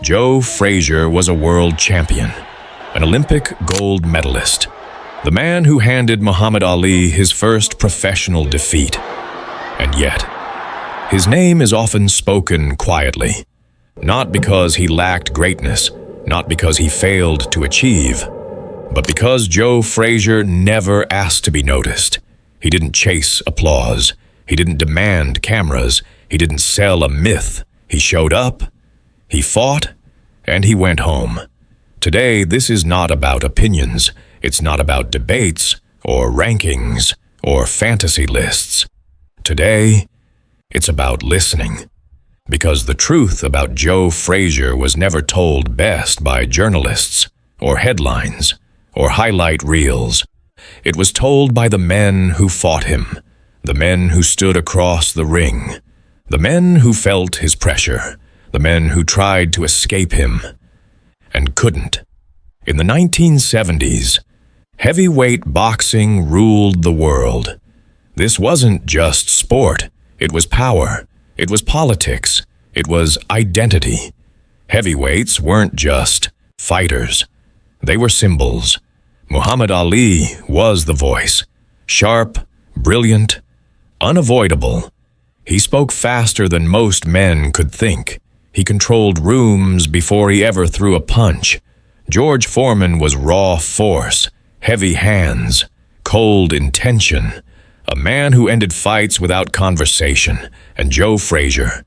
Joe Frazier was a world champion, an Olympic gold medalist, the man who handed Muhammad Ali his first professional defeat. And yet, his name is often spoken quietly, not because he lacked greatness, not because he failed to achieve, but because Joe Frazier never asked to be noticed. He didn't chase applause. He didn't demand cameras. He didn't sell a myth. He showed up, he fought, and he went home. Today, this is not about opinions. It's not about debates or rankings or fantasy lists. Today, it's about listening. Because the truth about Joe Frazier was never told best by journalists or headlines or highlight reels. It was told by the men who fought him, the men who stood across the ring, the men who felt his pressure, the men who tried to escape him and couldn't. In the 1970s, heavyweight boxing ruled the world. This wasn't just sport. It was power. It was politics. It was identity. Heavyweights weren't just fighters. They were symbols. Muhammad Ali was the voice. Sharp, brilliant, unavoidable. He spoke faster than most men could think. He controlled rooms before he ever threw a punch. George Foreman was raw force, heavy hands, cold intention, a man who ended fights without conversation, and Joe Frazier.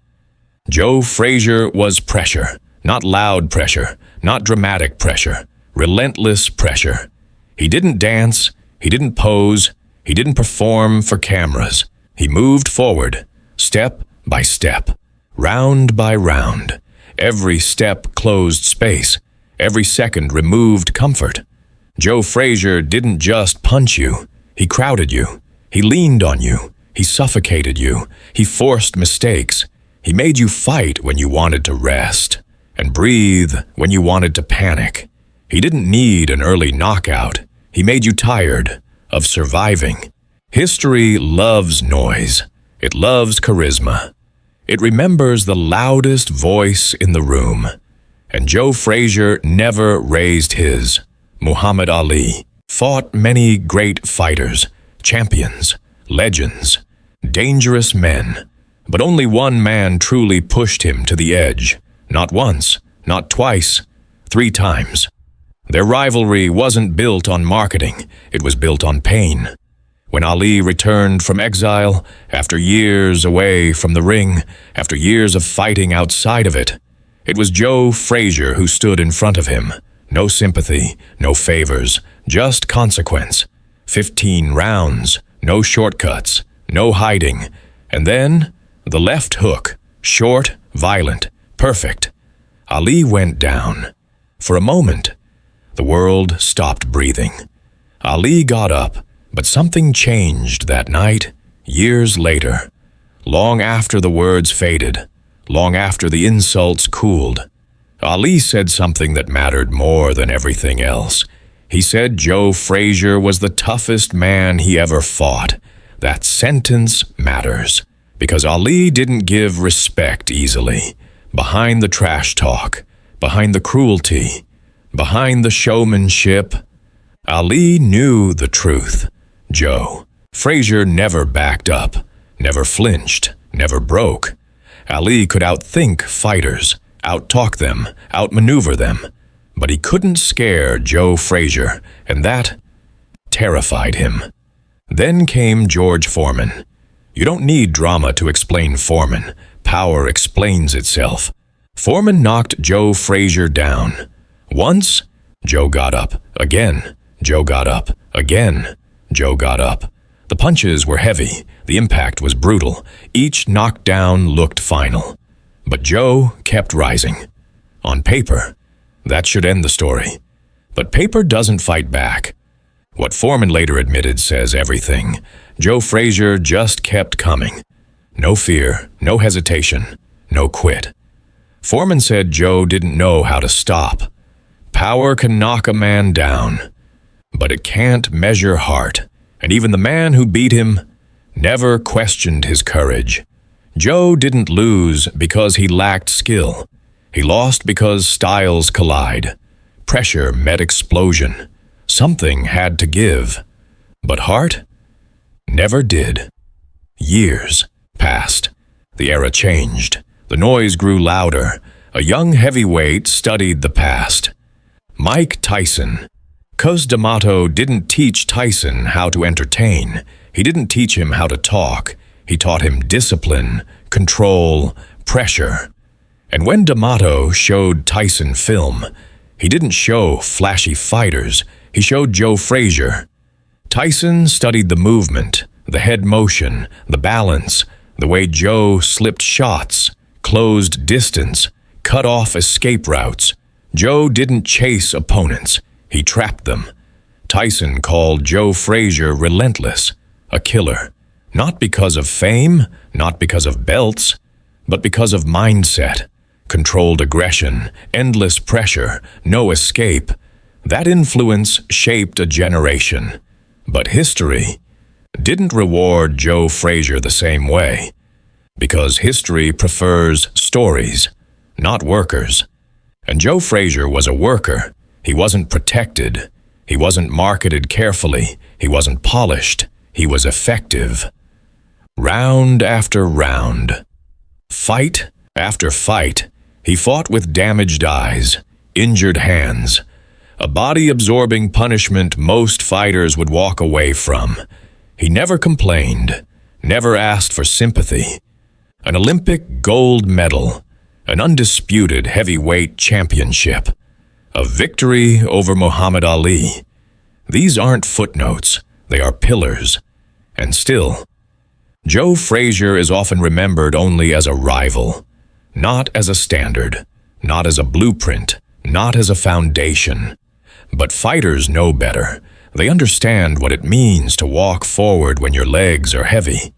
Joe Frazier was pressure, not loud pressure, not dramatic pressure, relentless pressure. He didn't dance, he didn't pose, he didn't perform for cameras. He moved forward, step by step, round by round. Every step closed space. Every second removed comfort. Joe Frazier didn't just punch you. He crowded you. He leaned on you. He suffocated you. He forced mistakes. He made you fight when you wanted to rest and breathe when you wanted to panic. He didn't need an early knockout. He made you tired of surviving. History loves noise. It loves charisma. It remembers the loudest voice in the room. And Joe Frazier never raised his. Muhammad Ali fought many great fighters, champions, legends, dangerous men. But only one man truly pushed him to the edge. Not once, not twice, 3 times. Their rivalry wasn't built on marketing. It was built on pain. When Ali returned from exile, after years away from the ring, after years of fighting outside of it, it was Joe Frazier who stood in front of him. No sympathy, no favors, just consequence. 15 rounds, no shortcuts, no hiding. And then, the left hook, short, violent, perfect. Ali went down. For a moment, the world stopped breathing. Ali got up, but something changed that night, years later. Long after the words faded, long after the insults cooled, Ali said something that mattered more than everything else. He said Joe Frazier was the toughest man he ever fought. That sentence matters, because Ali didn't give respect easily. Behind the trash talk, behind the cruelty, behind the showmanship, Ali knew the truth. Joe Frazier never backed up, never flinched, never broke. Ali could outthink fighters, outtalk them, outmaneuver them, but he couldn't scare Joe Frazier, and that terrified him. Then came George Foreman. You don't need drama to explain Foreman. Power explains itself. Foreman knocked Joe Frazier down. Once, Joe got up. Again, Joe got up. Again, Joe got up. The punches were heavy. The impact was brutal. Each knockdown looked final. But Joe kept rising. On paper, that should end the story. But paper doesn't fight back. What Foreman later admitted says everything. Joe Frazier just kept coming. No fear, no hesitation, no quit. Foreman said Joe didn't know how to stop. Power can knock a man down, but it can't measure heart. And even the man who beat him never questioned his courage. Joe didn't lose because he lacked skill. He lost because styles collide. Pressure met explosion. Something had to give. But heart never did. Years passed. The era changed. The noise grew louder. A young heavyweight studied the past. Mike Tyson. Cus D'Amato didn't teach Tyson how to entertain. He didn't teach him how to talk. He taught him discipline, control, pressure. And when D'Amato showed Tyson film, he didn't show flashy fighters. He showed Joe Frazier. Tyson studied the movement, the head motion, the balance, the way Joe slipped shots, closed distance, cut off escape routes. Joe didn't chase opponents. He trapped them. Tyson called Joe Frazier relentless, a killer. Not because of fame, not because of belts, but because of mindset. Controlled aggression, endless pressure, no escape. That influence shaped a generation. But history didn't reward Joe Frazier the same way, because history prefers stories, not workers. And Joe Frazier was a worker. He wasn't protected. He wasn't marketed carefully. He wasn't polished. He was effective. Round after round, fight after fight, he fought with damaged eyes, injured hands, a body absorbing punishment most fighters would walk away from. He never complained, never asked for sympathy. An Olympic gold medal, an undisputed heavyweight championship, a victory over Muhammad Ali. These aren't footnotes, they are pillars. And still, Joe Frazier is often remembered only as a rival, not as a standard, not as a blueprint, not as a foundation. But fighters know better. They understand what it means to walk forward when your legs are heavy,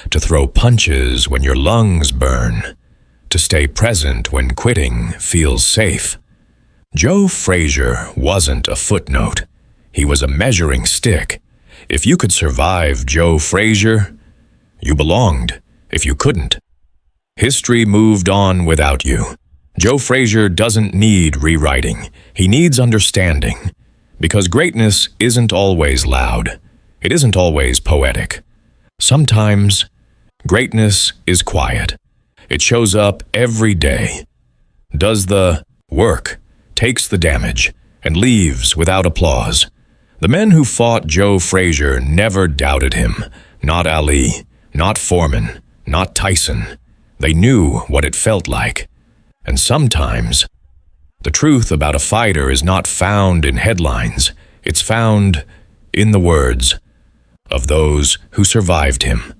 to throw punches when your lungs burn, to stay present when quitting feels safe. Joe Frazier wasn't a footnote. He was a measuring stick. If you could survive Joe Frazier, you belonged. If you couldn't, history moved on without you. Joe Frazier doesn't need rewriting. He needs understanding. Because greatness isn't always loud. It isn't always poetic. Sometimes, greatness is quiet. It shows up every day, does the work, takes the damage, and leaves without applause. The men who fought Joe Frazier never doubted him. Not Ali, not Foreman, not Tyson. They knew what it felt like. And sometimes, the truth about a fighter is not found in headlines. It's found in the words of those who survived him.